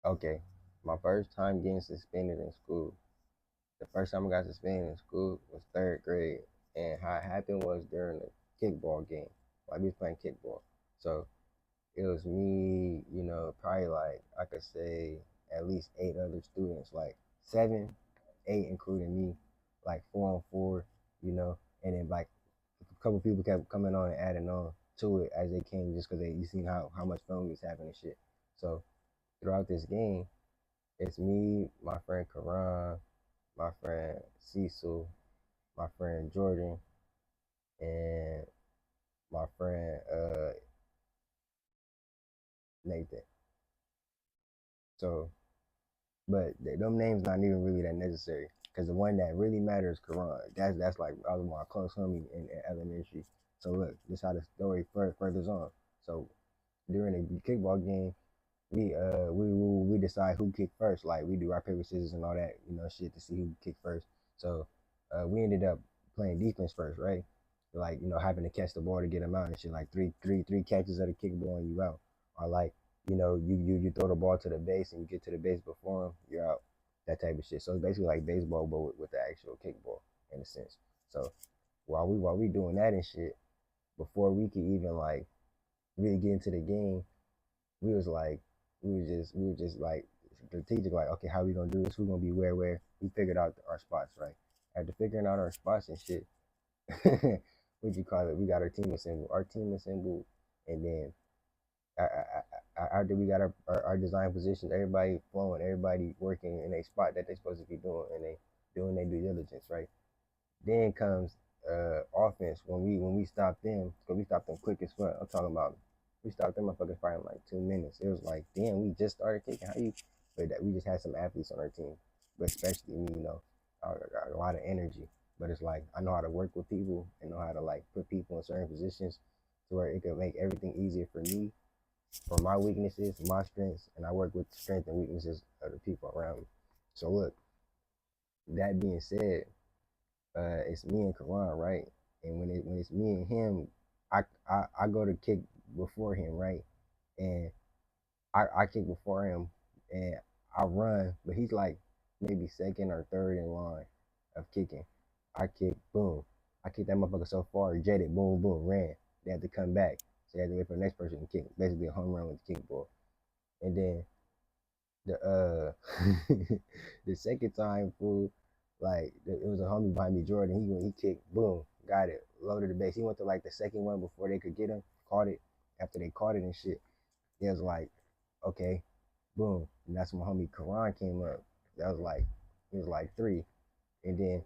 Okay, my first time getting suspended in school. The first time I got suspended in school was third grade, and how it happened was during a kickball game. Like we was playing kickball, so it was me, probably like I could say at least eight other students, like seven, eight including me, like 4-on-4, and then like a couple people kept coming on and adding on to it as they came, just because you seen how much fun we was having and shit. So throughout this game, it's me, my friend Karan, my friend Cecil, my friend Jordan, and my friend Nathan. So, but them names not even really that necessary because the one that really matters is Karan. That's like I was my close homie in elementary. So look, this how the story furthers on. So during the kickball game, we decide who kicked first. Like we do rock paper scissors and all that shit to see who kicked first. So we ended up playing defense first, right? Like having to catch the ball to get them out and shit. Like three catches of the kickball and you out. Or like you throw the ball to the base and you get to the base before them, you're out. That type of shit. So it's basically like baseball but with the actual kickball in a sense. So while we doing that and shit, before we could even like really get into the game, we was like, we were just like strategic, like, okay, how we gonna do this? Who gonna be where? We figured out our spots, right? After figuring out our spots and shit, what you call it? We got our team assembled. And then after we got our design positions, everybody flowing, everybody working in a spot that they supposed to be doing, and they doing their due diligence, right? Then comes offense when we stopped them, because we stopped them quick as fuck. I'm talking about we stopped them motherfuckers probably in like 2 minutes. It was like, damn, we just started kicking. How you? But that we just had some athletes on our team, but especially me, I got a lot of energy. But it's like I know how to work with people and know how to like put people in certain positions to where it could make everything easier for me, for my weaknesses, my strengths, and I work with the strengths and weaknesses of the people around me. So look, that being said, it's me and Karan, right? And when it's me and him, I go to kick before him, right? And I kick before him, and I run, but he's like maybe second or third in line of kicking. I kick, boom. I kick that motherfucker so far, jetted, boom, boom, ran. They had to come back, so they had to wait for the next person to kick. Basically, a home run with the kickball. And then the the second time, fool, like it was a homie behind me, Jordan. He kicked, boom, got it, loaded the base. He went to like the second one before they could get him, caught it. After they caught it and shit, it was like, okay, boom, and that's when my homie Karan came up. That was like, it was like three, and then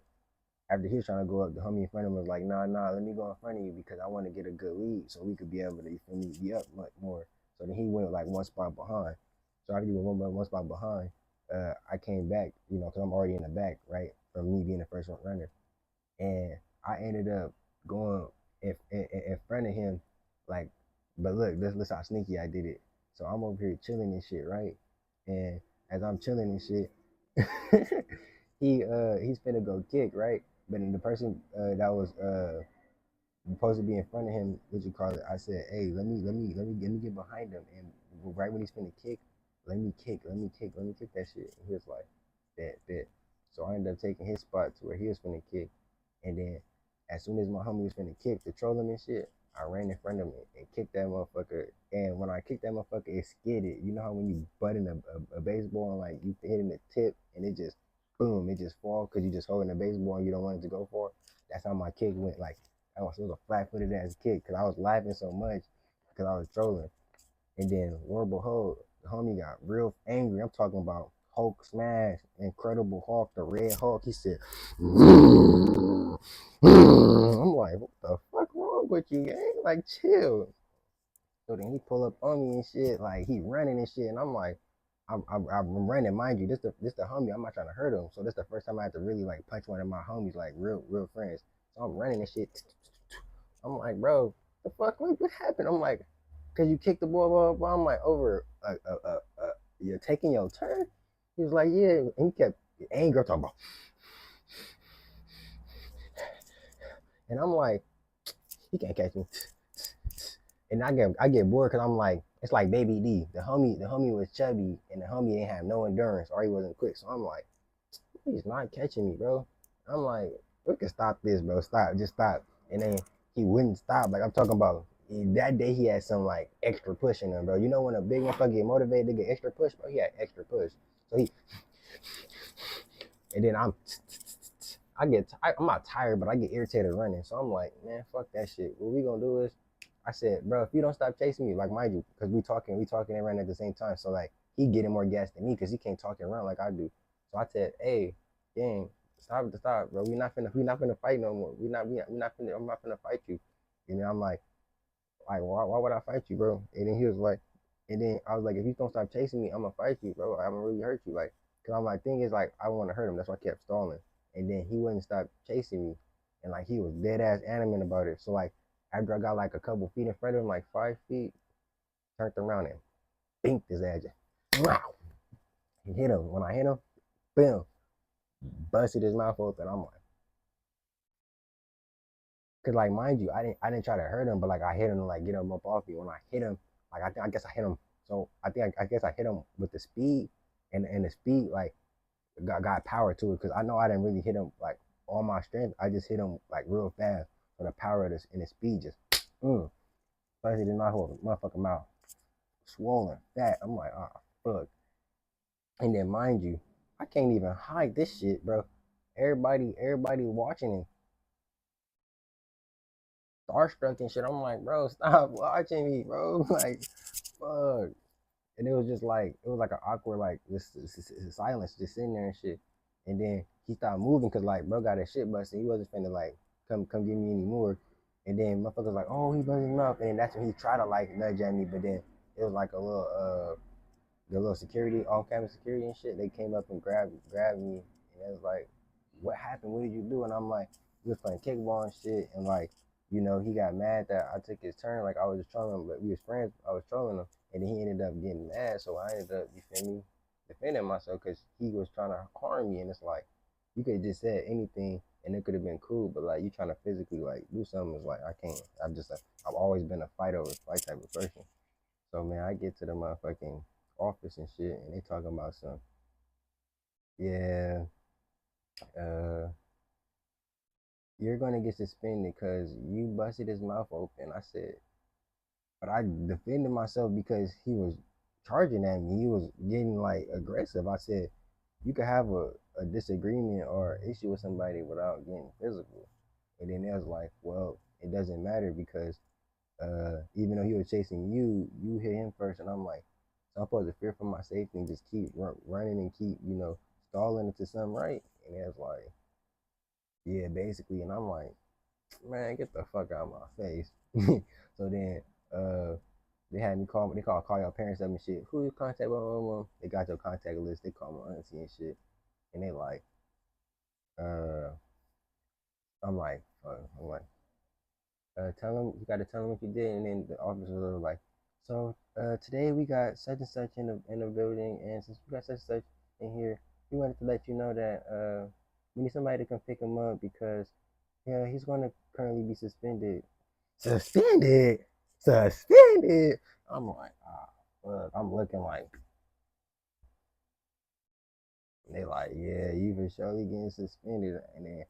after he was trying to go up, the homie in front of him was like, nah, let me go in front of you because I want to get a good lead so we could be able to, you feel me, be up much more. So then he went like one spot behind. So after he went one spot behind, I came back, because I'm already in the back, right, from me being the first one runner. And I ended up going in front of him, like, but look, this how sneaky I did it. So I'm over here chilling and shit, right? And as I'm chilling and shit, he's finna go kick, right? But then the person that was supposed to be in front of him, what you call it? I said, hey, let me get behind him, and right when he's finna kick, let me kick that shit. And he was like, bet. So I ended up taking his spot to where he was finna kick, and then as soon as my homie was finna kick to troll him and shit, I ran in front of him and kicked that motherfucker. And when I kicked that motherfucker, it skidded. You know how when you butt in a baseball and like you hitting the tip and it just boom, it just fall because you just holding a baseball and you don't want it to go for. That's how my kick went. Like it was a flat-footed ass kick because I was laughing so much because I was trolling. And then, lo and behold, the homie got real angry. I'm talking about Hulk smash, Incredible Hulk, the Red Hulk. He said, I'm like, what the fuck wrong with you, gang? Like, chill. So then he pull up on me and shit, like he running and shit, and I'm like, I'm running, mind you. This the homie. I'm not trying to hurt him. So this the first time I had to really like punch one of my homies, like real friends. So I'm running and shit. I'm like, bro, the fuck, what happened? I'm like, cause you kicked the ball, blah, blah, blah. I'm like, over, you're taking your turn. He was like, yeah, and he kept anger talking about, and I'm like, he can't catch me. And I get bored because I'm like, it's like Baby D. The homie was chubby and the homie didn't have no endurance or he wasn't quick. So I'm like, he's not catching me, bro. I'm like, we can stop this, bro. Stop, just stop. And then he wouldn't stop. Like I'm talking about that day he had some like extra push in him, bro. You know when a big motherfucker get motivated to get extra push, bro, he had extra push. So he and then I'm not tired, but I get irritated running. So I'm like, man, fuck that shit. What we gonna do is, I said, bro, if you don't stop chasing me, like mind you, because we talking and running at the same time. So like he getting more gas than me because he can't talk and run like I do. So I said, hey, gang, stop, bro. We not finna fight no more. I'm not finna fight you. And then I'm like why would I fight you, bro? And then he was like, and then I was like, if you don't stop chasing me, I'm gonna fight you, bro. I'm gonna really hurt you, like, cause I'm like, thing is like, I want to hurt him. That's why I kept stalling. And then he wouldn't stop chasing me, and like he was dead ass adamant about it. So like after I got like a couple feet in front of him, like 5 feet, turned around and binked his ass. Wow! He hit him. When I hit him, boom, busted his mouth open. I'm like, cause like mind you, I didn't try to hurt him, but like I hit him to like get him up off me. When I hit him, like I guess I hit him. So I guess I hit him with the speed, and the speed like got power to it. Cause I know I didn't really hit him like all my strength. I just hit him like real fast. So the power of this and the speed just busted in my whole motherfucking mouth, swollen, fat. I'm like, oh fuck. And then mind you, I can't even hide this shit, bro. Everybody watching and starstruck and shit. I'm like, bro, stop watching me, bro. Like, fuck. And it was just like it was like an awkward like this silence just sitting there and shit. And then he started moving because like bro got his shit busted. He wasn't finna like come give me any more. And then motherfuckers like, oh, he busted him up. And then that's when he tried to like nudge at me, but then it was like a little the little security, on campus security and shit, they came up and grabbed me, and it was like, what happened? What did you do? And I'm like, we was playing kickball and shit, and like, he got mad that I took his turn, like I was just trolling him, but we was friends. I was trolling him, and then he ended up getting mad, so I ended up, you feel me, defending myself because he was trying to harm me, and it's like, you could have just said anything. And it could have been cool, but like you trying to physically like do something is like I can't. I've always been a fight over fight type of person. So man, I get to the motherfucking office and shit, and they talking about some, yeah, uh, you're gonna get suspended because you busted his mouth open. I said, but I defended myself because he was charging at me. He was getting like aggressive. I said, you could have a disagreement or issue with somebody without getting physical. And then they was like, well, it doesn't matter because even though he was chasing you, you hit him first. And I'm like, so I'm supposed to fear for my safety and just keep running and keep, stalling into something, right? And it was like, yeah, basically. And I'm like, man, get the fuck out of my face. So then, uh, call your parents up and shit. Who you contact? Blah, blah, blah. They got your contact list. They call my auntie and shit. And they like, uh, I'm like, I'm like, tell them you got to tell them what you did, and then the officers were like, so today we got such and such in the building, and since we got such and such in here, we wanted to let you know that we need somebody to come pick him up because yeah, he's going to currently be suspended. Suspended. I'm like, fuck. I'm looking like they like, yeah, you for surely getting suspended, and then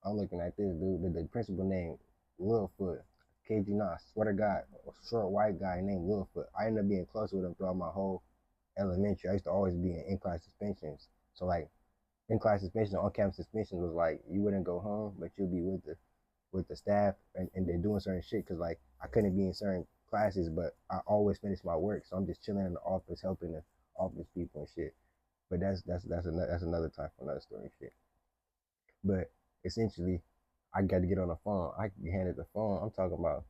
I'm looking at this dude, the principal named Littlefoot. Kid you not, swear to God, a short white guy named Littlefoot. I ended up being close with him throughout my whole elementary. I used to always be in class suspensions. So like in class suspension, on campus suspensions was like you wouldn't go home, but you'd be with the staff and they're doing certain shit because like I couldn't be in certain classes, but I always finish my work, so I'm just chilling in the office helping the office people and shit. But that's another time for another story and shit. But essentially, I got to get on the phone. I handed the phone. I'm talking about,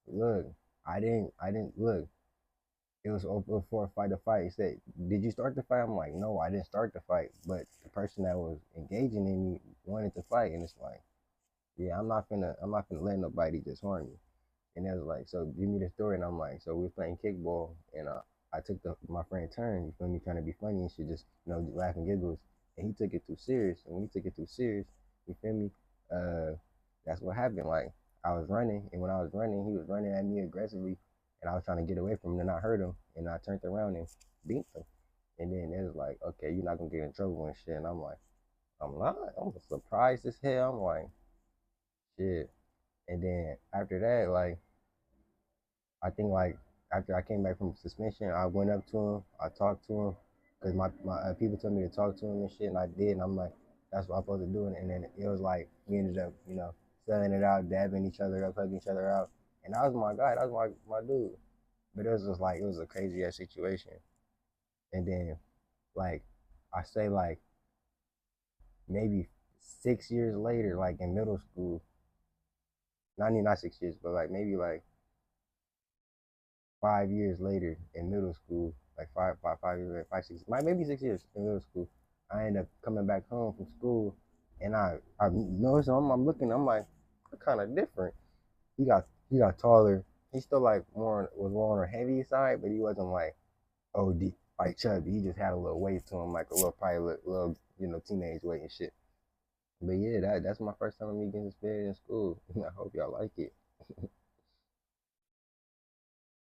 look, I didn't look. It was before fight the fight. He said, "Did you start the fight?" I'm like, "No, I didn't start the fight." But the person that was engaging in me wanted to fight, and it's like, yeah, I'm not gonna let nobody just harm me. And it was like, so give me the story, and I'm like, so we were playing kickball, and I took my friend turn, you feel me, trying to be funny and shit, just laugh and giggles, and he took it too serious, and when he took it too serious, you feel me, uh, that's what happened. Like I was running, and when I was running, he was running at me aggressively, and I was trying to get away from him, and I heard him, and I turned around and beat him. And then it was like, okay, you're not gonna get in trouble and shit. And I'm like, I'm not. I'm surprised as hell. I'm like, shit. And then after that, like, I think like after I came back from suspension, I went up to him, I talked to him, cause my people told me to talk to him and shit, and I did. And I'm like, that's what I'm supposed to do. And then it was like we ended up, selling it out, dabbing each other up, hugging each other out, and that was my guy, that was my dude. But it was just like it was a crazy ass situation. And then like I say like maybe 6 years later, like in middle school, not 6 years, but like maybe like 5 years later in middle school, like five years, like 5, 6, maybe 6 years in middle school, I end up coming back home from school, and I noticed I'm looking, I'm like, kind of different. He got taller. He still like was more on the heavy side, but he wasn't like OD like chubby. He just had a little weight to him, like a little probably little teenage weight and shit. But yeah, that's my first time me getting suspended in school. I hope y'all like it.